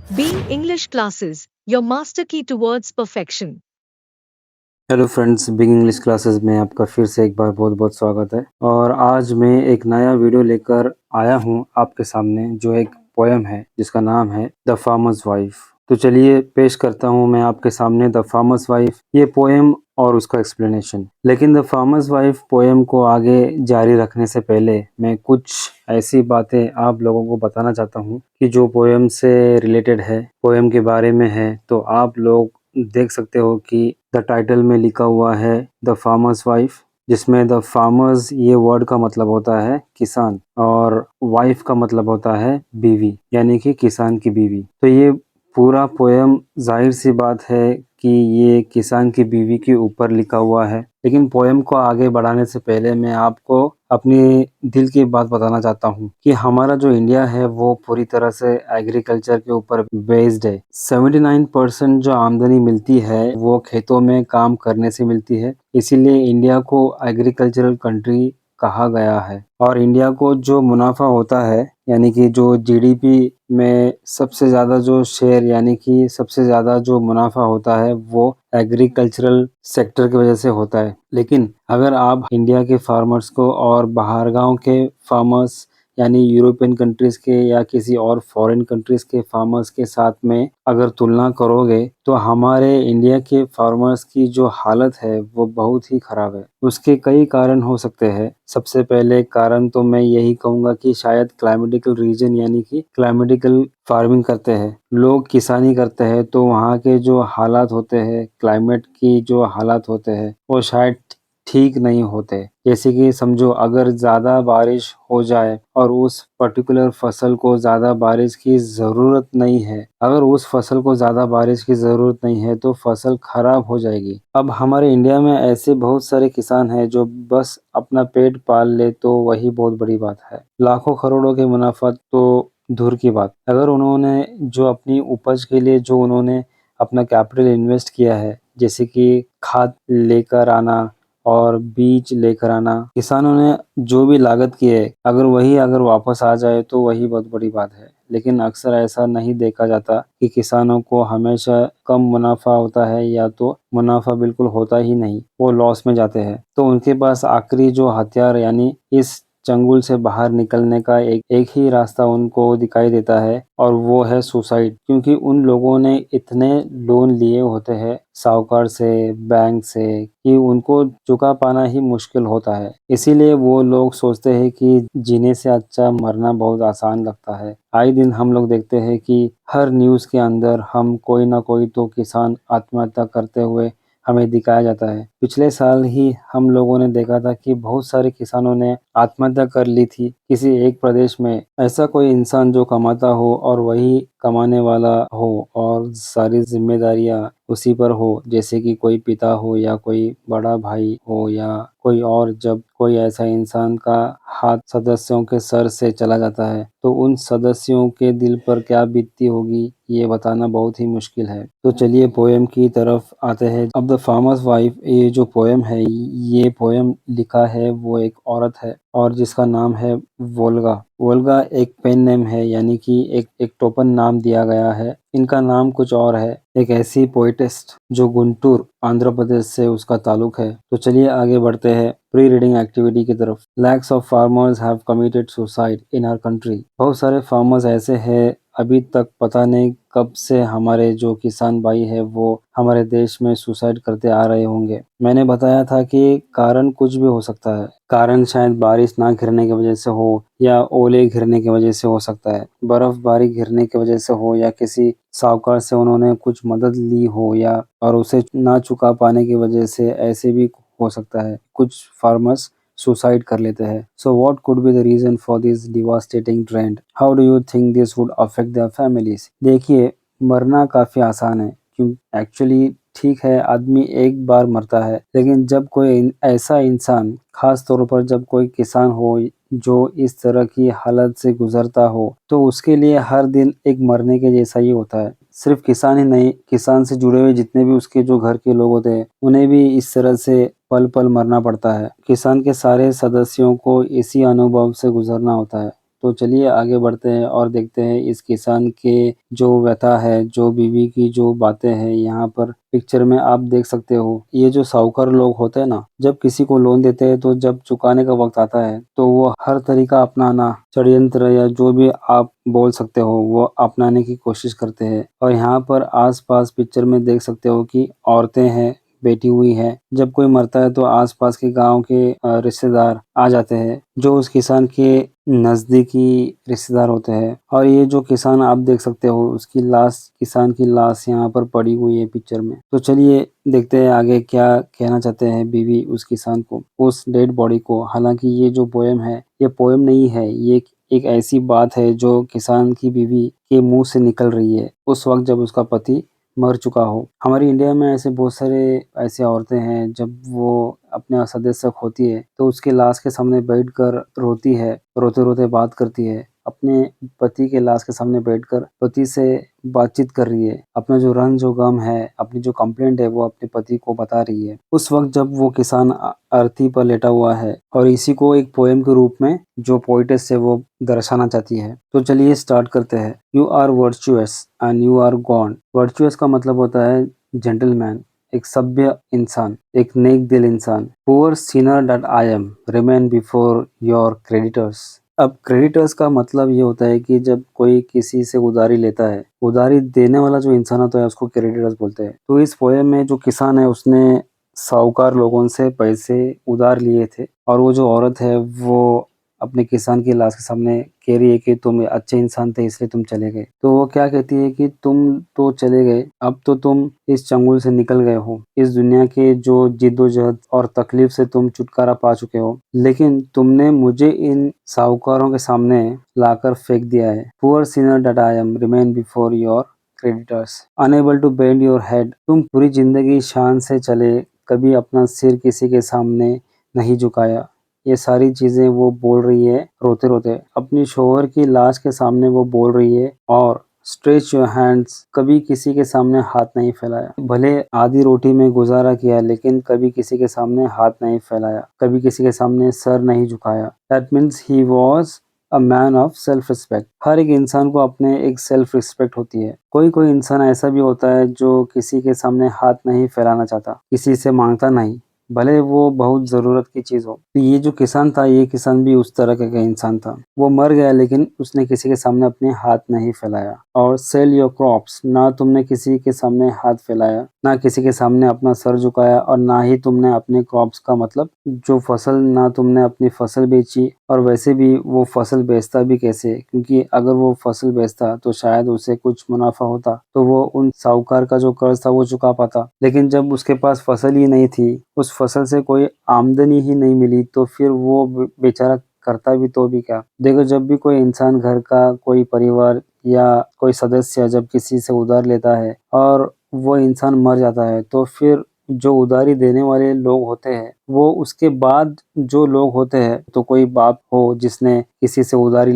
Being English classes, your master key towards perfection. Hello friends, big English classes में आपका फिर से एक बार बहुत बहुत स्वागत है। और आज मैं एक नया वीडियो लेकर आया हूँ आपके सामने, जो एक पोएम है जिसका नाम है द फार्मर्स वाइफ। तो चलिए पेश करता हूँ मैं आपके सामने द फार्मर्स वाइफ, ये पोएम और उसका एक्सप्लेनेशन। लेकिन द फार्मर्स वाइफ पोएम को आगे जारी रखने से पहले मैं कुछ ऐसी बातें आप लोगों को बताना चाहता हूँ कि जो पोएम से रिलेटेड है, पोएम के बारे में है। तो आप लोग देख सकते हो कि द टाइटल में लिखा हुआ है द फार्मर्स वाइफ, जिसमें द फार्मर्स ये वर्ड का मतलब होता है किसान, और वाइफ का मतलब होता है बीवी, यानी कि किसान की बीवी। तो ये पूरा पोएम जाहिर सी बात है कि ये किसान की बीवी के ऊपर लिखा हुआ है। लेकिन पोएम को आगे बढ़ाने से पहले मैं आपको अपनी दिल की बात बताना चाहता हूँ कि हमारा जो इंडिया है वो पूरी तरह से एग्रीकल्चर के ऊपर बेस्ड है। 79% जो आमदनी मिलती है वो खेतों में काम करने से मिलती है, इसीलिए इंडिया को एग्रीकल्चरल कंट्री कहा गया है। और इंडिया को जो मुनाफा होता है, यानी कि जो जीडीपी में सबसे ज़्यादा जो शेयर, यानी कि सबसे ज़्यादा जो मुनाफा होता है वो एग्रीकल्चरल सेक्टर की वजह से होता है। लेकिन अगर आप इंडिया के फार्मर्स को और बाहर गांव के फार्मर्स, यानी यूरोपियन कंट्रीज के या किसी और फॉरेन कंट्रीज के फार्मर्स के साथ में अगर तुलना करोगे तो हमारे इंडिया के फार्मर्स की जो हालत है वो बहुत ही खराब है। उसके कई कारण हो सकते हैं। सबसे पहले कारण तो मैं यही कहूँगा कि शायद क्लाइमेटिकल रीजन, यानी कि क्लाइमेटिकल फार्मिंग करते हैं लोग, किसानी करते हैं, तो वहाँ के जो हालात होते हैं, क्लाइमेट की जो हालात होते हैं वो शायद ठीक नहीं होते। जैसे कि समझो, अगर ज़्यादा बारिश हो जाए और उस पर्टिकुलर फसल को ज़्यादा बारिश की ज़रूरत नहीं है, अगर उस फसल को ज़्यादा बारिश की ज़रूरत नहीं है तो फसल खराब हो जाएगी। अब हमारे इंडिया में ऐसे बहुत सारे किसान हैं जो बस अपना पेट पाल ले तो वही बहुत बड़ी बात है। लाखों करोड़ों के मुनाफा तो दूर की बात, अगर उन्होंने जो अपनी उपज के लिए जो उन्होंने अपना कैपिटल इन्वेस्ट किया है, जैसे कि खाद लेकर आना और बीज लेकर आना, किसानों ने जो भी लागत की है, अगर वापस आ जाए तो वही बहुत बड़ी बात है। लेकिन अक्सर ऐसा नहीं देखा जाता कि किसानों को हमेशा कम मुनाफा होता है या तो मुनाफा बिल्कुल होता ही नहीं, वो लॉस में जाते हैं। तो उनके पास आखिरी जो हथियार, यानी इस चंगुल से बाहर निकलने का एक ही रास्ता उनको दिखाई देता है, और वो है सुसाइड। क्योंकि उन लोगों ने इतने लोन लिए होते हैं साहूकार से, बैंक से, कि उनको चुका पाना ही मुश्किल होता है। इसीलिए वो लोग सोचते हैं कि जीने से अच्छा मरना बहुत आसान लगता है। आए दिन हम लोग देखते हैं कि हर न्यूज़ के अंदर हम कोई ना कोई तो किसान आत्महत्या करते हुए हमें दिखाया जाता है। पिछले साल ही हम लोगों ने देखा था कि बहुत सारे किसानों ने आत्महत्या कर ली थी किसी एक प्रदेश में। ऐसा कोई इंसान जो कमाता हो और वही कमाने वाला हो और सारी जिम्मेदारियां उसी पर हो, जैसे कि कोई पिता हो या कोई बड़ा भाई हो या कोई और, जब कोई ऐसा इंसान का हाथ सदस्यों के सर से चला जाता है तो उन सदस्यों के दिल पर क्या बीतती होगी ये बताना बहुत ही मुश्किल है। तो चलिए पोएम की तरफ आते हैं। अब द फार्मर्स वाइफ, ये जो पोएम है, ये पोएम लिखा है वो एक औरत है और जिसका नाम है वोल्गा। वोल्गा एक पेन नेम है, यानी कि एक टोपन नाम दिया गया है। इनका नाम कुछ और है, एक ऐसी पोइटिस्ट जो गुंटूर आंध्र प्रदेश से उसका ताल्लुक है। तो चलिए आगे बढ़ते हैं प्री रीडिंग एक्टिविटी की तरफ। Lakhs of farmers have committed suicide in our country. बहुत सारे फार्मर्स ऐसे हैं, अभी तक पता नहीं कब से हमारे जो किसान भाई है वो हमारे देश में सुसाइड करते आ रहे होंगे। मैंने बताया था कि कारण कुछ भी हो सकता है। कारण शायद बारिश ना गिरने की वजह से हो, या ओले गिरने की वजह से हो सकता है, बर्फबारी गिरने की वजह से हो, या किसी साहूकार से उन्होंने कुछ मदद ली हो, या और उसे ना चुका पाने की वजह से ऐसे भी हो सकता है कुछ फार्मर्स सुसाइड कर लेते हैं। So what could be the reason for this devastating trend? How do you think this would affect their families? देखिए, मरना काफी आसान है, क्यों एक्चुअली ठीक है, आदमी एक बार मरता है, लेकिन जब कोई ऐसा इंसान, खास तौर पर जब कोई किसान हो जो इस तरह की हालत से गुजरता हो, तो उसके लिए हर दिन एक मरने के जैसा ही होता है। सिर्फ किसान ही नहीं, किसान से जुड़े हुए जितने भी उसके जो घर के लोग होते हैं उन्हें भी इस तरह से पल पल मरना पड़ता है। किसान के सारे सदस्यों को इसी अनुभव से गुजरना होता है। तो चलिए आगे बढ़ते हैं और देखते हैं इस किसान के जो व्यथा है, जो बीवी की जो बातें हैं, यहाँ पर पिक्चर में आप देख सकते हो। ये जो साहूकार लोग होते हैं ना, जब किसी को लोन देते हैं तो जब चुकाने का वक्त आता है तो वो हर तरीका अपनाना, षड्यंत्र या जो भी आप बोल सकते हो वो अपनाने की कोशिश करते हैं। और यहाँ पर आस-पास पिक्चर में देख सकते हो कि औरतें हैं, बैठी हुई है। जब कोई मरता है तो आस-पास के गाँव के रिश्तेदार आ जाते हैं, जो उस किसान के नज़दीकी रिश्तेदार होते हैं। और ये जो किसान आप देख सकते हो, उसकी लाश, किसान की लाश यहाँ पर पड़ी हुई है पिक्चर में। तो चलिए देखते हैं आगे क्या कहना चाहते हैं बीवी उस किसान को, उस डेड बॉडी को। हालाँकि ये जो पोएम है, ये पोएम नहीं है, ये एक ऐसी बात है जो किसान की बीवी के मुँह से निकल रही है, उस वक़्त जब उसका पति मर चुका हो। हमारी इंडिया में ऐसे बहुत सारे ऐसी औरतें हैं, जब वो अपने असदस्य खोती है तो उसके लाश के सामने बैठकर रोती है, रोते-रोते बात करती है। अपने पति के लाश के सामने बैठकर पति से बातचीत कर रही है। अपना जो रंज, जो गम है, अपनी जो कंप्लेंट है वो अपने पति को बता रही है। उस वक़्त जब वो किसान अर्थी पर लेटा हुआ है और इसी को एक पोएम के रूप में जो पोएटेस है वो दर्शाना चाहती है। तो चलिए स्टार्ट करते हैं। You are virtuous and you are gone. Virtuous का मतलब होता है जेंटलमैन, एक सभ्य इंसान, एक नेक दिल इंसान। Poor sinner that I am, remain before your creditors. अब क्रेडिटर्स का मतलब ये होता है कि जब कोई किसी से उधारी लेता है, उधारी देने वाला जो इंसान होता है उसको क्रेडिटर्स बोलते हैं। तो इस पोएम में जो किसान है उसने साहूकार लोगों से पैसे उधार लिए थे और वो जो औरत है वो अपने किसान की लाश के सामने कह रही है कि तुम अच्छे इंसान थे इसलिए तुम चले गए। तो वो क्या कहती है कि तुम तो चले गए, अब तो तुम इस चंगुल से निकल गए हो, इस दुनिया के जो जिद्दोजहद और तकलीफ से तुम छुटकारा पा चुके हो, लेकिन तुमने मुझे इन साहूकारों के सामने लाकर फेंक दिया है। Poor sinner that I am, remain before your creditors, unable to bend your head. तुम पूरी जिंदगी शान से चले, कभी अपना सिर किसी के सामने नहीं झुकाया। ये सारी चीजें वो बोल रही है रोते-रोते। अपनी शौहर की लाश के सामने वो बोल रही है। और स्ट्रेच योर हैंड्स, कभी किसी के सामने हाथ नहीं फैलाया। भले आधी रोटी में गुजारा किया लेकिन कभी किसी के सामने हाथ नहीं फैलाया, कभी किसी के सामने सर नहीं झुकाया। That means he was a man of self respect. हर एक इंसान को अपने एक सेल्फ रिस्पेक्ट होती है। कोई इंसान ऐसा भी होता है जो किसी के सामने हाथ नहीं फैलाना चाहता, किसी से मांगता नहीं, भले वो बहुत ज़रूरत की चीज़ हो। तो ये जो किसान था, ये किसान भी उस तरह का इंसान था। वो मर गया लेकिन उसने किसी के सामने अपने हाथ नहीं फैलाया। और सेल योर क्रॉप्स, ना तुमने किसी के सामने हाथ फैलाया, ना किसी के सामने अपना सर झुकाया, और ना ही तुमने अपने क्रॉप्स का मतलब जो फसल, ना तुमने अपनी फसल बेची। और वैसे भी वो फसल बेचता भी कैसे, क्योंकि अगर वो फसल बेचता तो शायद उसे कुछ मुनाफा होता तो वो उन साहूकार का जो कर्ज था वो चुका पाता। लेकिन जब उसके पास फसल ही नहीं थी, उस फसल से कोई आमदनी ही नहीं मिली, तो फिर वो बेचारा करता भी तो भी क्या। देखो, जब भी कोई इंसान, घर का कोई परिवार या कोई सदस्य जब किसी से उधार लेता है और वो इंसान मर जाता है, तो फिर जो उधारी देने वाले लोग होते हैं वो उसके बाद जो लोग होते हैं, तो कोई बाप हो जिसने किसी से उधारी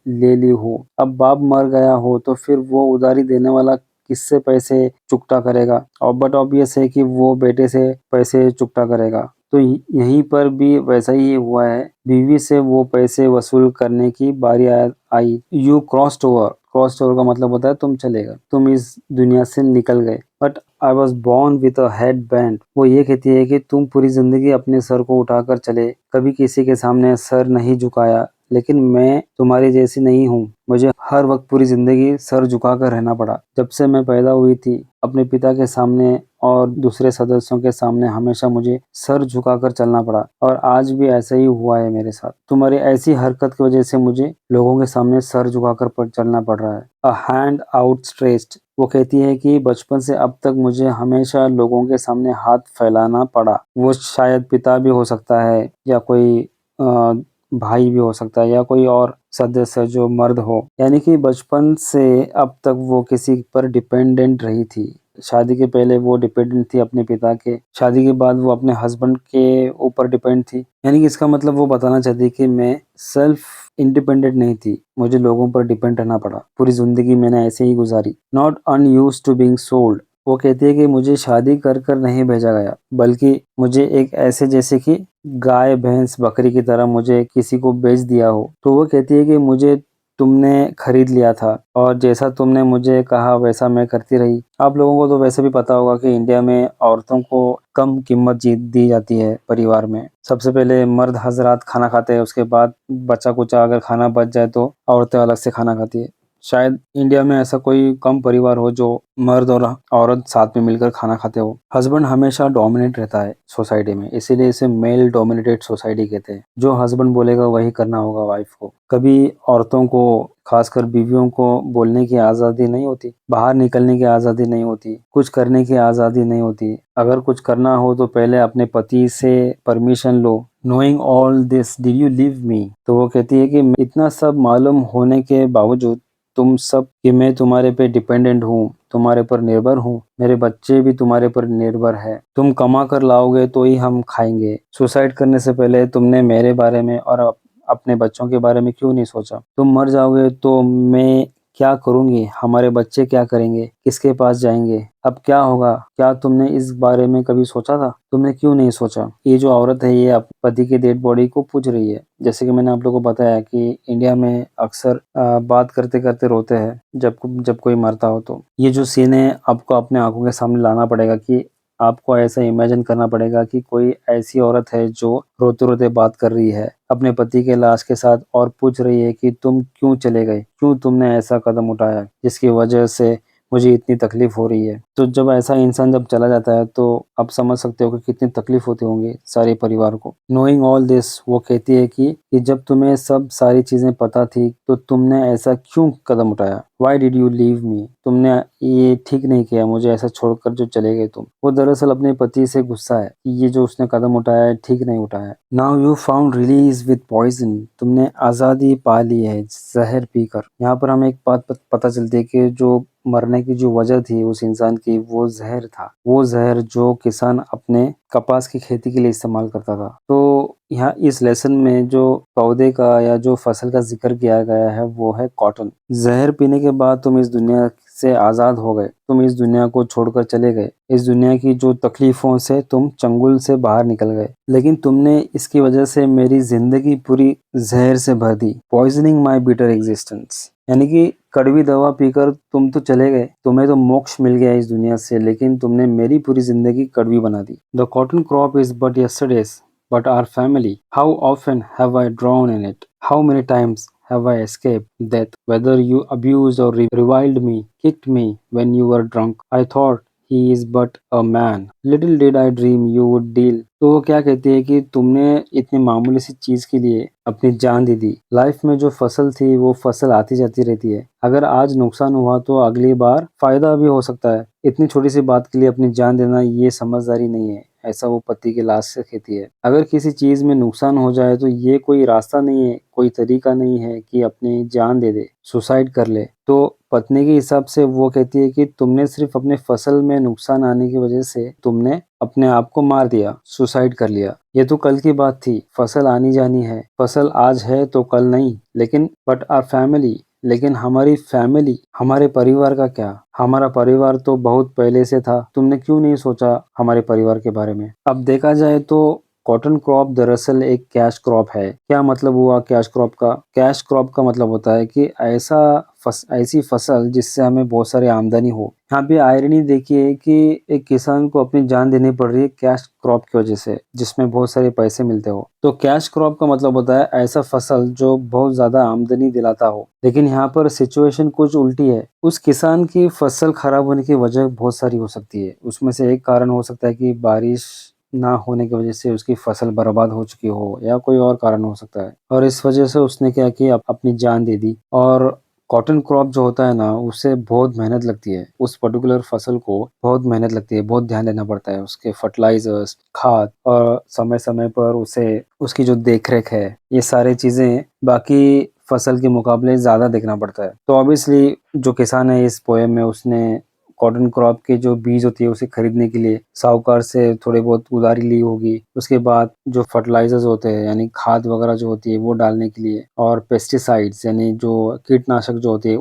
ले ली हो, अब बाप मर गया हो तो फिर वो उधारी देने वाला किससे पैसे चुकता करेगा। और बट ऑब्वियस है कि वो बेटे से पैसे चुकता करेगा। तो यहीं पर भी वैसा ही हुआ है, बीवी से वो पैसे वसूल करने की बारी आई। You crossed over, crossed over का मतलब होता है तुम चले गए, तुम इस दुनिया से निकल गए। But I was born with a head band. वो ये कहती है कि तुम पूरी जिंदगी अपने सर को उठाकर चले, कभी किसी के सामने सर नहीं झुकाया, लेकिन मैं तुम्हारी जैसी नहीं हूँ। मुझे हर वक्त पूरी जिंदगी सर झुकाकर रहना पड़ा। जब से मैं पैदा हुई थी, अपने पिता के सामने और दूसरे सदस्यों के सामने हमेशा मुझे सर झुकाकर चलना पड़ा, और आज भी ऐसा ही हुआ है मेरे साथ। तुम्हारी ऐसी हरकत की वजह से मुझे लोगों के सामने सर झुकाकर चलना पड़ रहा है। अ हैंड आउटस्ट्रेच्ड, वो कहती है कि बचपन से अब तक मुझे हमेशा लोगों के सामने हाथ फैलाना पड़ा। वो शायद पिता भी हो सकता है, या कोई भाई भी हो सकता है, या कोई और सदस्य जो मर्द हो। यानी कि बचपन से अब तक वो किसी पर डिपेंडेंट रही थी। शादी के पहले वो डिपेंडेंट थी अपने पिता के, शादी के बाद वो अपने हस्बैंड के ऊपर डिपेंड थी। यानी कि इसका मतलब वो बताना चाहती कि मैं सेल्फ इंडिपेंडेंट नहीं थी, मुझे लोगों पर डिपेंड रहना पड़ा। पूरी जिंदगी मैंने ऐसे ही गुजारी। Not unused to being sold, वो कहती है कि मुझे शादी कर कर नहीं भेजा गया, बल्कि मुझे एक ऐसे जैसे कि गाय भैंस बकरी की तरह मुझे किसी को बेच दिया हो। तो वो कहती है कि मुझे तुमने खरीद लिया था और जैसा तुमने मुझे कहा वैसा मैं करती रही। आप लोगों को तो वैसे भी पता होगा कि इंडिया में औरतों को कम कीमत दी जाती है परिवार में। सबसे पहले मर्द हजरात खाना खाते हैं, उसके बाद बचा कुचा अगर खाना बच जाए तो औरतें अलग से खाना खाती है। शायद इंडिया में ऐसा कोई कम परिवार हो जो मर्द और औरत साथ में मिलकर खाना खाते हो। हस्बैंड हमेशा डोमिनेट रहता है सोसाइटी में, इसीलिए इसे मेल डोमिनेटेड सोसाइटी कहते हैं। जो हस्बैंड बोलेगा वही करना होगा वाइफ को। कभी औरतों को, खासकर बीवियों को बोलने की आज़ादी नहीं होती, बाहर निकलने की आज़ादी नहीं होती, कुछ करने की आज़ादी नहीं होती। अगर कुछ करना हो तो पहले अपने पति से permission low. Knowing all this did you leave me? तो वो कहती है कि इतना सब मालूम होने के बावजूद तुम सब कि मैं तुम्हारे पे डिपेंडेंट हूँ, तुम्हारे पर निर्भर हूँ, मेरे बच्चे भी तुम्हारे पर निर्भर है। तुम कमा कर लाओगे तो ही हम खाएंगे। सुसाइड करने से पहले तुमने मेरे बारे में और अपने बच्चों के बारे में क्यों नहीं सोचा? तुम मर जाओगे तो मैं क्या करूंगी? हमारे बच्चे क्या करेंगे? किसके पास जाएंगे? अब क्या होगा? क्या तुमने इस बारे में कभी सोचा था? तुमने क्यों नहीं सोचा? ये जो औरत है ये पति के डेड बॉडी को पूछ रही है। जैसे कि मैंने आप लोगों को बताया कि इंडिया में अक्सर बात करते करते रोते हैं जब कोई मरता हो। तो ये जो सीन है आपको अपने आंखों के सामने लाना पड़ेगा कि आपको ऐसा इमेजिन करना पड़ेगा कि कोई ऐसी औरत है जो रोते रोते बात कर रही है अपने पति के लाश के साथ और पूछ रही है कि तुम क्यों चले गए, क्यों तुमने ऐसा कदम उठाया जिसकी वजह से मुझे इतनी तकलीफ हो रही है। तो जब ऐसा इंसान जब चला जाता है तो आप समझ सकते हो कि कितनी तकलीफ होती होंगी सारे परिवार को। नोइंग ऑल दिस, वो कहती है कि जब तुम्हें सब सारी चीजें पता थी तो तुमने ऐसा क्यों कदम उठाया? Why did you leave me? तुमने ये ठीक नहीं किया, मुझे ऐसा छोड़कर जो चले गए तुम। वो दरअसल अपने पति से गुस्सा है कि ये जो उसने कदम उठाया है ठीक नहीं उठाया है। Now you found release with poison, तुमने आजादी पा ली है जहर पीकर। यहाँ पर हमें एक बात पता चलती है कि जो मरने की जो वजह थी उस इंसान की, वो जहर था। वो जहर जो किसान अपने कपास की खेती के लिए इस्तेमाल करता था। तो यहाँ इस लेसन में जो पौधे का या जो फसल का जिक्र किया गया है वो है कॉटन। जहर पीने के बाद तुम इस दुनिया से आजाद हो गए, तुम इस दुनिया को छोड़कर चले गए, इस दुनिया की जो तकलीफों से तुम चंगुल से बाहर निकल गए, लेकिन तुमने इसकी वजह से मेरी जिंदगी पूरी जहर से भर दी। पॉइजनिंग माई बिटर एग्जिस्टेंस, यानी कि कड़वी दवा पीकर तुम तो चले गए, तुम्हें तो मोक्ष मिल गया इस दुनिया से, लेकिन तुमने मेरी पूरी जिंदगी कड़वी बना दी। The cotton crop is but yesterday's but our family. How often have I drawn in it? How many times have I escaped death? Whether you abused or reviled me, kicked me when you were drunk, I thought he is but a man. Little did I dream you would deal. तो वो क्या कहती है कि तुमने इतनी मामूली सी चीज के लिए अपनी जान दे दी। लाइफ में जो फसल थी वो फसल आती जाती रहती है। अगर आज नुकसान हुआ तो अगली बार फायदा भी हो सकता है। इतनी छोटी सी बात के लिए अपनी जान देना ये समझदारी नहीं है, ऐसा वो पति के लाश से कहती है। अगर किसी चीज में नुकसान हो जाए तो ये कोई रास्ता नहीं है, कोई तरीका नहीं है कि अपनी जान दे दे, सुसाइड कर ले। तो पत्नी के हिसाब से वो कहती है कि तुमने सिर्फ अपने फसल में नुकसान आने की वजह से तुमने अपने आप को मार दिया, सुसाइड कर लिया। ये तो कल की बात थी, फसल आनी जानी है, फसल आज है तो कल नहीं। लेकिन बट आवर फैमिली, लेकिन हमारी फैमिली, हमारे परिवार का क्या? हमारा परिवार तो बहुत पहले से था, तुमने क्यों नहीं सोचा हमारे परिवार के बारे में? अब देखा जाए तो कॉटन क्रॉप दरअसल एक कैश क्रॉप है। क्या मतलब हुआ कैश क्रॉप का? कैश क्रॉप का मतलब होता है कि ऐसी फसल जिससे हमें बहुत सारी आमदनी हो। यहाँ पे आयरनी देखिए कि एक किसान को अपनी जान देनी पड़ रही है कैश क्रॉप की वजह से, जिसमें बहुत सारे पैसे मिलते हो। तो कैश क्रॉप का मतलब होता है ऐसा फसल जो बहुत ज्यादा आमदनी दिलाता हो। लेकिन यहाँ पर सिचुएशन कुछ उल्टी है। उस किसान की फसल खराब होने की वजह बहुत सारी हो सकती है। उसमें से एक कारण हो सकता है कि बारिश ना होने की वजह से उसकी फसल बर्बाद हो चुकी हो, या कोई और कारण हो सकता है। और इस वजह से उसने क्या किया, अपनी जान दे दी। और कॉटन क्रॉप जो होता है ना, उससे बहुत मेहनत लगती है। उस पर्टिकुलर फसल को बहुत मेहनत लगती है, बहुत ध्यान देना पड़ता है, उसके फर्टिलाइजर्स, खाद, और समय समय पर उसे उसकी जो देखरेख है, ये सारी चीजें बाकी फसल के मुकाबले ज्यादा देखना पड़ता है। तो ऑब्वियसली जो किसान है इस पोएम में, उसने कॉटन क्रॉप के जो बीज होती है उसे खरीदने के लिए साहूकार से थोड़ी बहुत उधारी ली होगी। उसके बाद जो फर्टिलाइजर्स होते हैं यानी खाद वगैरह जो होती है वो डालने के लिए, और पेस्टिसाइड्स यानी जो कीटनाशक जो होती है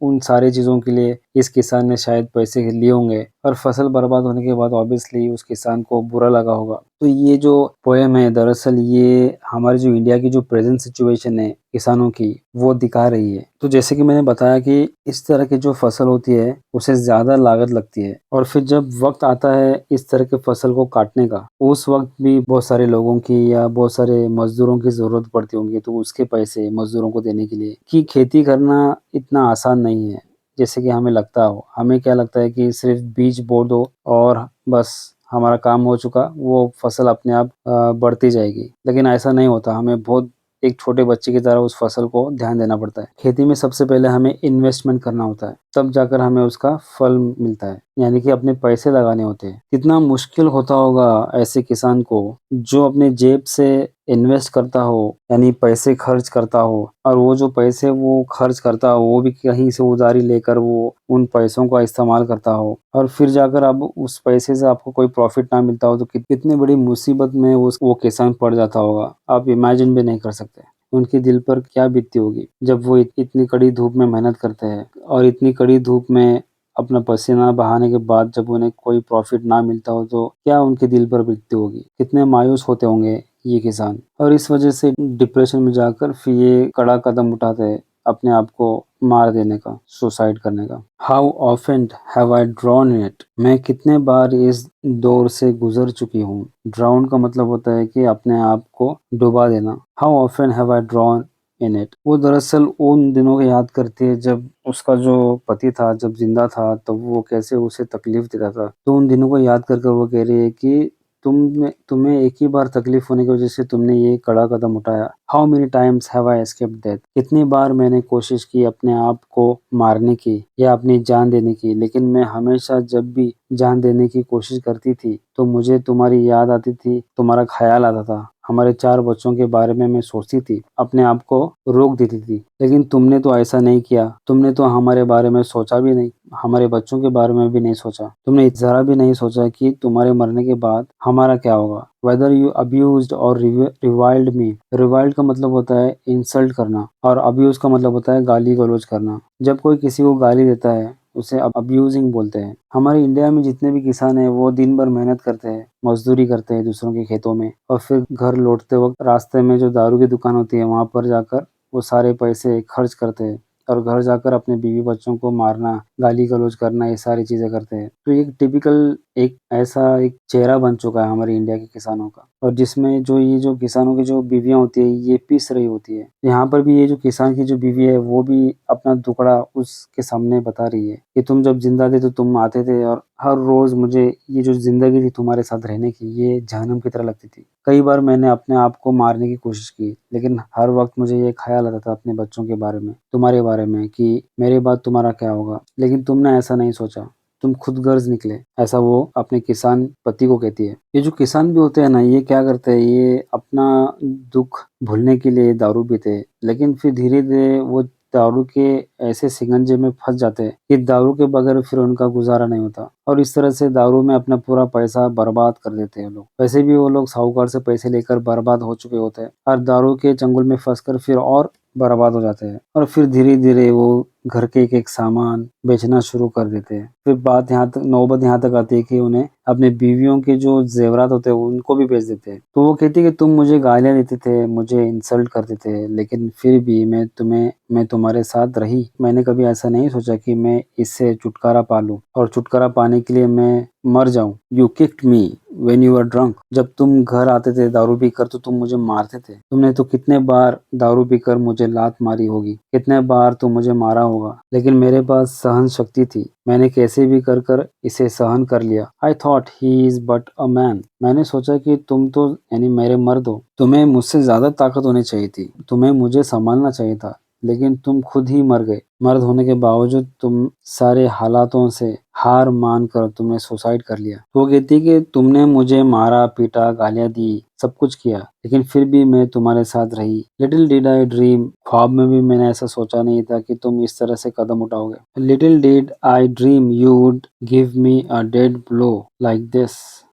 उन सारी चीज़ों के लिए इस किसान ने शायद पैसे लिए होंगे और फसल बर्बाद होने के बाद ऑब्वियसली उस किसान को बुरा लगा होगा। तो ये जो पोएम है दरअसल ये हमारे जो इंडिया की जो प्रेज़ेंट सिचुएशन है किसानों की वो दिखा रही है। तो जैसे कि मैंने बताया कि इस तरह की जो फसल होती है उसे ज़्यादा लागत लगती है और फिर जब वक़्त आता है इस तरह के फसल को काटने का, उस वक़्त भी बहुत सारे लोगों की या बहुत सारे मज़दूरों की ज़रूरत पड़ती होंगी तो उसके पैसे मज़दूरों को देने के लिए कि खेती करना इतना आसान नहीं है, जैसे कि हमें लगता हो। हमें क्या लगता है कि सिर्फ़ बीज बो दो और बस हमारा काम हो चुका, वो फसल अपने आप बढ़ती जाएगी। लेकिन ऐसा नहीं होता, हमें बहुत एक छोटे बच्चे की तरह उस फसल को ध्यान देना पड़ता है। खेती में सबसे पहले हमें इन्वेस्टमेंट करना होता है, तब जाकर हमें उसका फल मिलता है, यानी कि अपने पैसे लगाने होते हैं। कितना मुश्किल होता होगा ऐसे किसान को जो अपने जेब से इन्वेस्ट करता हो, यानी पैसे खर्च करता हो और वो जो पैसे वो खर्च करता हो वो भी कहीं से उधारी लेकर वो उन पैसों का इस्तेमाल करता हो और फिर जाकर अब उस पैसे से आपको कोई प्रॉफ़िट ना मिलता हो तो कितनी बड़ी मुसीबत में वो किसान पड़ जाता होगा, आप इमेजिन भी नहीं कर सकते। उनके दिल पर क्या बीतती होगी जब वो इतनी कड़ी धूप में मेहनत करते हैं और इतनी कड़ी धूप में अपना पसीना बहाने के बाद जब उन्हें कोई प्रॉफ़िट ना मिलता हो तो क्या उनके दिल पर बीतती होगी, कितने मायूस होते होंगे ये किसान और इस वजह से डिप्रेशन में जाकर फिर ये कड़ा कदम उठाते हैं अपने आप को मार देने का, सुसाइड करने का। How often have I drawn it, मैं कितने बार इस दौर से गुजर चुकी हूँ। ड्राउन का मतलब होता है कि अपने आप को डुबा देना। How often have I drawn in it, वो दरअसल उन दिनों को याद करती है जब उसका जो पति था जब जिंदा था तब वो कैसे उसे तकलीफ देता था। तो उन दिनों को याद कर वो कह रही है कि तुम्हें एक ही बार तकलीफ होने की वजह से तुमने ये कड़ा कदम उठाया। How many times have I escaped death, कितनी बार मैंने कोशिश की अपने आप को मारने की या अपनी जान देने की, लेकिन मैं हमेशा जब भी जान देने की कोशिश करती थी तो मुझे तुम्हारी याद आती थी, तुम्हारा ख्याल आता था, हमारे 4 बच्चों के बारे में मैं सोचती थी, अपने आप को रोक देती थी। लेकिन तुमने तो ऐसा नहीं किया, तुमने तो हमारे बारे में सोचा भी नहीं, हमारे बच्चों के बारे में भी नहीं सोचा। तुमने ज़रा भी नहीं सोचा कि तुम्हारे मरने के बाद हमारा क्या होगा। वेदर यू अब्यूज्ड और रिवाइल्ड मी, रिवाइल्ड का मतलब होता है इंसल्ट करना और अब्यूज का मतलब होता है गाली गलौज करना। जब कोई किसी को गाली देता है उसे अब्यूजिंग बोलते हैं। हमारे इंडिया में जितने भी किसान हैं वो दिन भर मेहनत करते हैं, मजदूरी करते हैं दूसरों के खेतों में और फिर घर लौटते वक्त रास्ते में जो दारू की दुकान होती है वहां पर जाकर वो सारे पैसे खर्च करते हैं और घर जाकर अपने बीवी बच्चों को मारना, गाली गलौज करना, ये सारी चीजें करते हैं। तो एक टिपिकल एक ऐसा एक चेहरा बन चुका है हमारे इंडिया के किसानों का और जिसमें जो ये जो किसानों की जो बीवियां होती है ये पीस रही होती है। यहाँ पर भी ये जो किसान की जो बीवी है वो भी अपना दुखड़ा उसके सामने बता रही है कि तुम जब जिंदा थे तो तुम आते थे और हर रोज मुझे ये जो जिंदगी थी तुम्हारे साथ रहने की ये जहन्नम की तरह लगती थी। कई बार मैंने अपने आप को मारने की कोशिश की लेकिन हर वक्त मुझे ये ख्याल आता था अपने बच्चों के बारे में, तुम्हारे बारे में कि मेरे बाद तुम्हारा क्या होगा। लेकिन तुमने ऐसा नहीं सोचा, तुम खुद गर्ज निकले, ऐसा वो अपने किसान पति को कहती है। ये जो किसान भी होते हैं ना ये क्या करते हैं, ये अपना दुख भूलने के लिए दारू पीते हैं लेकिन फिर धीरे धीरे वो दारू के ऐसे शिकंजे में फंस जाते हैं कि दारू के बगैर फिर उनका गुजारा नहीं होता और इस तरह से दारू में अपना पूरा पैसा बर्बाद कर देते हैं लोग। वैसे भी वो लोग साहूकार से पैसे लेकर बर्बाद हो चुके होते हैं और दारू के चंगुल में फंसकर फिर और बर्बाद हो जाते हैं और फिर धीरे धीरे वो घर के एक सामान बेचना शुरू कर देते हैं। फिर नौबत यहाँ तक आती है कि उन्हें अपने बीवियों के जो जेवरात होते हैं उनको भी बेच देते हैं। तो वो कहती है कि तुम मुझे गालियां देते थे, मुझे इंसल्ट करते थे लेकिन फिर भी मैं तुम्हारे साथ रही। मैंने कभी ऐसा नहीं सोचा कि मैं इससे छुटकारा पा लूं और छुटकारा पाने के लिए मैं मर जाऊं। You kicked me when you were drunk, जब तुम घर आते थे दारू पीकर तो तुम मुझे मारते थे। तुमने तो कितने बार दारू पीकर मुझे लात मारी होगी, कितने बार तुम मुझे मारा होगा, लेकिन मेरे पास सहन शक्ति थी, मैंने कैसे भी कर इसे सहन कर लिया। I thought he is but a man, मैंने सोचा कि तुम तो यानी मेरे मर्द हो, तुम्हें मुझसे ज्यादा ताकत होनी चाहिए थी, तुम्हें मुझे संभालना चाहिए था, लेकिन तुम खुद ही मर गए। मर्द होने के बावजूद तुम सारे हालातों से हार मान कर तुमने सुसाइड कर लिया। वो कहती कि तुमने मुझे मारा पीटा, गालियां दी, सब कुछ किया लेकिन फिर भी मैं तुम्हारे साथ रही। लिटिल डिड आई ड्रीम, ख्वाब में भी मैंने ऐसा सोचा नहीं था कि तुम इस तरह से कदम उठाओगे। Little did I dream you would give me a dead blow like this,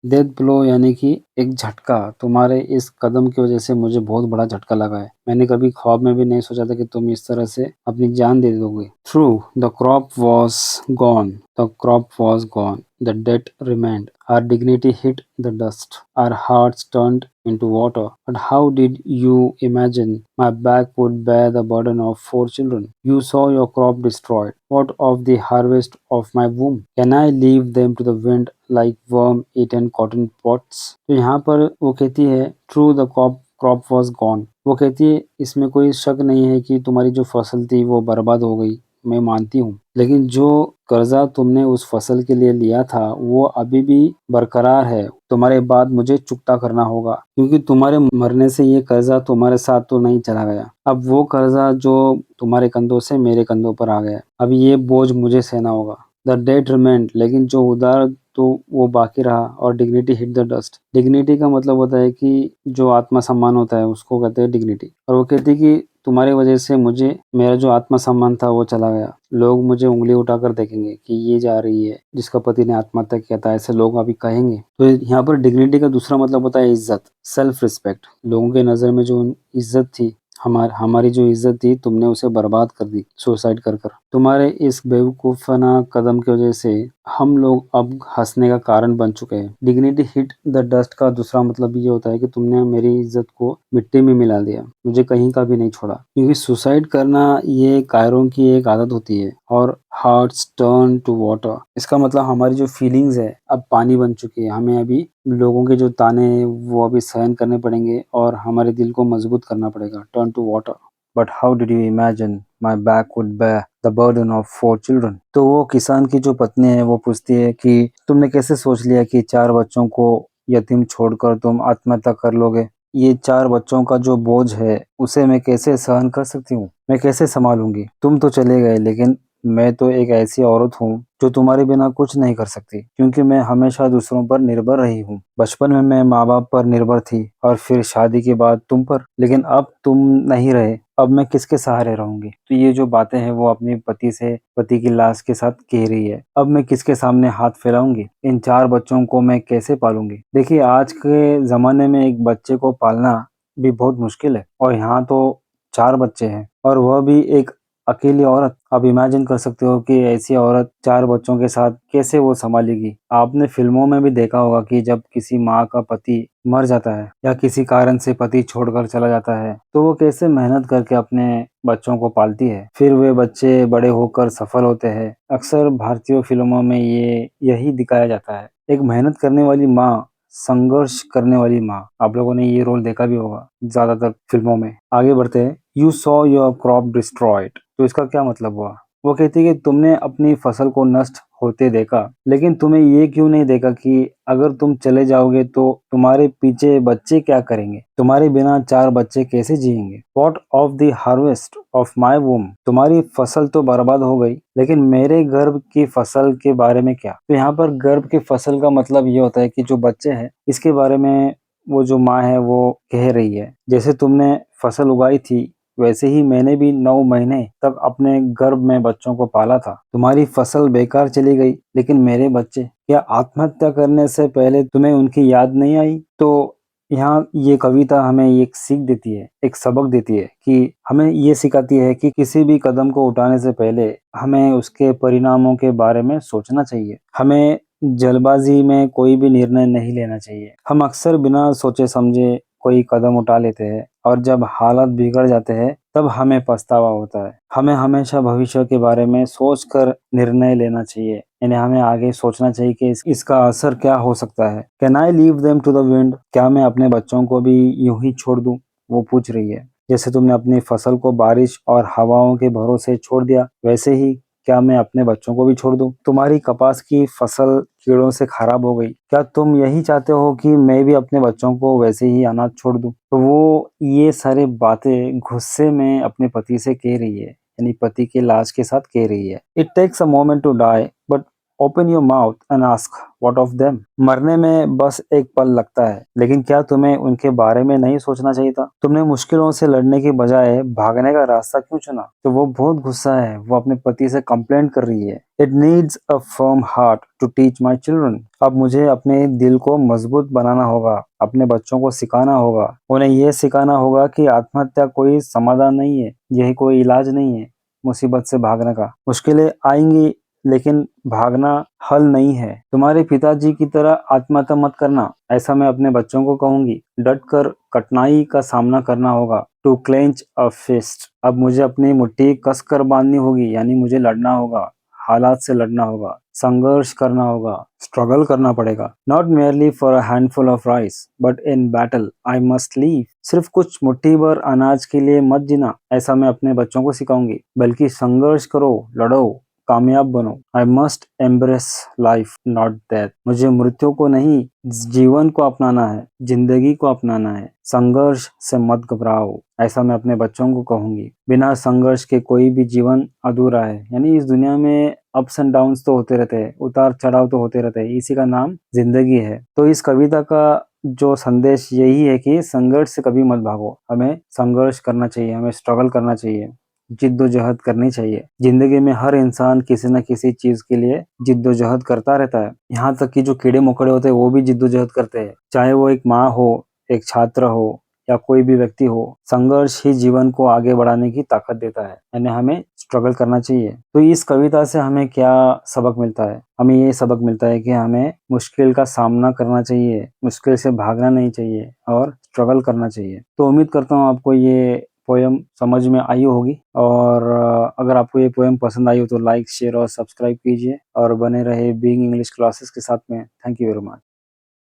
death blow यानी कि एक झटका, तुम्हारे इस कदम की वजह से मुझे बहुत बड़ा झटका लगा है। मैंने कभी ख्वाब में भी नहीं सोचा था कि तुम इस तरह से अपनी जान दे दोगे। True, the crop was gone, the crop was gone, the debt remained, our dignity hit the dust, our hearts turned into water. But how did you imagine my back would bear the burden of 4 children? You saw your crop destroyed. What of the harvest of my womb? Can I leave them to the wind like worm-eaten cotton pods? तो यहाँ पर वो कहती है, True, the crop was gone. वो कहती है, इसमें कोई शक नहीं है कि तुम्हारी जो फसल थी वो बर्बाद हो गई, मैं मानती हूँ, लेकिन जो कर्जा तुमने उस फसल के लिए लिया था वो अभी भी बरकरार है। तुम्हारे बाद मुझे चुकता करना होगा, क्योंकि तुम्हारे मरने से ये कर्जा तुम्हारे साथ तो नहीं चला गया। अब वो कर्जा जो तुम्हारे कंधों से मेरे कंधों पर आ गया, अब ये बोझ मुझे सहना होगा। द डेट रिमेंड, लेकिन जो उधार तो वो बाकी रहा, और dignity hit the dust. Dignity का मतलब होता है कि जो आत्मसम्मान होता है उसको कहते हैं डिग्निटी। और वो कहती है कि तुम्हारी वजह से मुझे मेरा जो आत्मसम्मान था वो चला गया। लोग मुझे उंगली उठाकर देखेंगे कि ये जा रही है जिसका पति ने आत्महत्या किया था, ऐसे लोग अभी कहेंगे। तो यहाँ पर डिग्निटी का दूसरा मतलब होता है इज्जत, सेल्फ रिस्पेक्ट। लोगों के नजर में जो इज्जत थी, हमारी जो इज्जत थी, तुमने उसे बर्बाद कर दी सुसाइड कर कर। तुम्हारे इस बेवकूफाना कदम की वजह से हम लोग अब हंसने का कारण बन चुके हैं। डिग्निटी हिट द डस्ट का दूसरा मतलब ये होता है कि तुमने मेरी इज्जत को मिट्टी में मिला दिया, मुझे कहीं का भी नहीं छोड़ा। क्योंकि सुसाइड करना ये कायरों की एक आदत होती है। और हार्ट्स टर्न टू वाटर, इसका मतलब हमारी जो फीलिंग्स है अब पानी बन चुकी है। हमें अभी लोगों के जो ताने हैं वो अभी सहन करने पड़ेंगे और हमारे दिल को मजबूत करना पड़ेगा। Turn to water. But how did you imagine my back would bear the burden of 4 children? तो वो किसान की जो पत्नी है वो पूछती है कि तुमने कैसे सोच लिया कि 4 बच्चों को यतीम छोड़कर तुम आत्महत्या कर लोगे? ये 4 बच्चों का जो बोझ है उसे मैं कैसे सहन कर सकती हूँ, मैं कैसे संभालूंगी? तुम तो चले गए, लेकिन मैं तो एक ऐसी औरत हूँ जो तुम्हारे बिना कुछ नहीं कर सकती, क्योंकि मैं हमेशा दूसरों पर निर्भर रही हूँ। बचपन में मैं माँ बाप पर निर्भर थी और फिर शादी के बाद तुम पर, लेकिन अब तुम नहीं रहे, अब मैं किसके सहारे रहूंगी? तो ये जो बातें हैं वो अपने पति की लाश के साथ कह रही है। अब मैं किसके सामने हाथ फैलाऊंगी? इन 4 बच्चों को मैं कैसे पालूंगी? देखिए, आज के जमाने में एक बच्चे को पालना भी बहुत मुश्किल है, और यहाँ तो 4 बच्चे हैं और वह भी एक अकेली औरत। आप इमेजिन कर सकते हो कि ऐसी औरत 4 बच्चों के साथ कैसे वो संभालेगी। आपने फिल्मों में भी देखा होगा कि जब किसी माँ का पति मर जाता है या किसी कारण से पति छोड़कर चला जाता है तो वो कैसे मेहनत करके अपने बच्चों को पालती है, फिर वे बच्चे बड़े होकर सफल होते हैं। अक्सर भारतीय फिल्मों में यही दिखाया जाता है, एक मेहनत करने वाली माँ, संघर्ष करने वाली माँ। आप लोगों ने ये रोल देखा भी होगा ज्यादातर फिल्मों में। आगे बढ़ते हैं। You saw your crop destroyed, तो इसका क्या मतलब हुआ? वो कहती है कि तुमने अपनी फसल को नष्ट होते देखा, लेकिन तुम्हें ये क्यों नहीं देखा कि अगर तुम चले जाओगे तो तुम्हारे पीछे बच्चे क्या करेंगे? तुम्हारे बिना 4 बच्चे कैसे जिएंगे? What of the harvest of my womb? तुम्हारी फसल तो बर्बाद हो गई, लेकिन मेरे गर्भ की फसल के बारे में क्या? तो यहाँ पर गर्भ की फसल का मतलब ये होता है कि जो बच्चे हैं इसके बारे में वो जो माँ है वो कह रही है, जैसे तुमने फसल उगाई थी वैसे ही मैंने भी 9 महीने तक अपने गर्भ में बच्चों को पाला था। तुम्हारी फसल बेकार चली गई, लेकिन मेरे बच्चे, क्या आत्महत्या करने से पहले तुम्हें उनकी याद नहीं आई? तो यहाँ ये कविता हमें एक सीख देती है, एक सबक देती है कि हमें ये सिखाती है कि किसी भी कदम को उठाने से पहले हमें उसके परिणामों के बारे में सोचना चाहिए। हमें जल्दबाजी में कोई भी निर्णय नहीं लेना चाहिए। हम अक्सर बिना सोचे समझे कोई कदम उठा लेते हैं और जब हालात बिगड़ जाते हैं तब हमें पछतावा होता है। हमें हमेशा भविष्य के बारे में सोचकर निर्णय लेना चाहिए, यानी हमें आगे सोचना चाहिए कि इसका असर क्या हो सकता है। Can I leave them to the wind? क्या मैं अपने बच्चों को भी यूं ही छोड़ दूं? वो पूछ रही है। जैसे तुमने अपनी फसल को बारिश और हवाओं के भरोसे छोड़ दिया, वैसे ही क्या मैं अपने बच्चों को भी छोड़ दूं? तुम्हारी कपास की फसल कीड़ों से खराब हो गई, क्या तुम यही चाहते हो कि मैं भी अपने बच्चों को वैसे ही अनाथ छोड़ दूं? तो वो ये सारे बातें गुस्से में अपने पति से कह रही है, यानी पति की लाश के साथ कह रही है। It takes a moment to die, but open your mouth and ask what of them. मरने में बस एक पल लगता है, लेकिन क्या तुम्हें उनके बारे में नहीं सोचना चाहिए था? तुमने मुश्किलों से लड़ने की बजाय भागने का रास्ता क्यों चुना? तो वो बहुत गुस्सा है, वो अपने पति से कंप्लेंट कर रही है। It needs a firm heart to teach my children. अब मुझे अपने दिल को मजबूत बनाना होगा, अपने बच्चों को सिखाना होगा, उन्हें ये सिखाना होगा कि आत्महत्या कोई समाधान नहीं है, यही कोई इलाज नहीं है मुसीबत से भागने का। मुश्किलें आएंगी, लेकिन भागना हल नहीं है। तुम्हारे पिताजी की तरह आत्महत्या मत करना, ऐसा मैं अपने बच्चों को कहूंगी। डट कर कठिनाई का सामना करना होगा। To clench a fist. अब मुझे अपनी मुट्ठी कस कर बांधनी होगी, यानी मुझे लड़ना होगा, हालात से लड़ना होगा, संघर्ष करना होगा, स्ट्रगल करना पड़ेगा। Not merely for a handful of rice, but in battle I must leave. सिर्फ कुछ मुट्ठी भर अनाज के लिए मत जीना, ऐसा मैं अपने बच्चों को सिखाऊंगी, बल्कि संघर्ष करो, लड़ो, कामयाब बनो। I must embrace life not death. मुझे मृत्यु को नहीं, जीवन को अपनाना है, जिंदगी को अपनाना है। संघर्ष से मत घबराओ, ऐसा मैं अपने बच्चों को कहूंगी। बिना संघर्ष के कोई भी जीवन अधूरा है। यानी इस दुनिया में अप्स एंड डाउन्स तो होते रहते हैं, उतार चढ़ाव तो होते रहते हैं, इसी का नाम जिंदगी है। तो इस कविता का जो संदेश यही है कि संघर्ष से कभी मत भागो, हमें संघर्ष करना चाहिए, हमें स्ट्रगल करना चाहिए, जिद्दोजहद करनी चाहिए। जिंदगी में हर इंसान किसी न किसी चीज के लिए जिद्दोजहद करता रहता है। यहाँ तक कि जो कीड़े मकोड़े होते हैं वो भी जिद्दोजहद करते हैं, चाहे वो एक माँ हो, एक छात्र हो, या कोई भी व्यक्ति हो। संघर्ष ही जीवन को आगे बढ़ाने की ताकत देता है, यानी हमें स्ट्रगल करना चाहिए। तो इस कविता से हमें क्या सबक मिलता है? हमें ये सबक मिलता है कि हमें मुश्किल का सामना करना चाहिए, मुश्किल से भागना नहीं चाहिए और स्ट्रगल करना चाहिए। तो उम्मीद करता हूँ आपको ये पोयम समझ में आई होगी, और अगर आपको ये पोयम पसंद आई हो तो लाइक, शेयर और सब्सक्राइब कीजिए और बने रहे बीइंग इंग्लिश क्लासेस के साथ में। Thank you very much.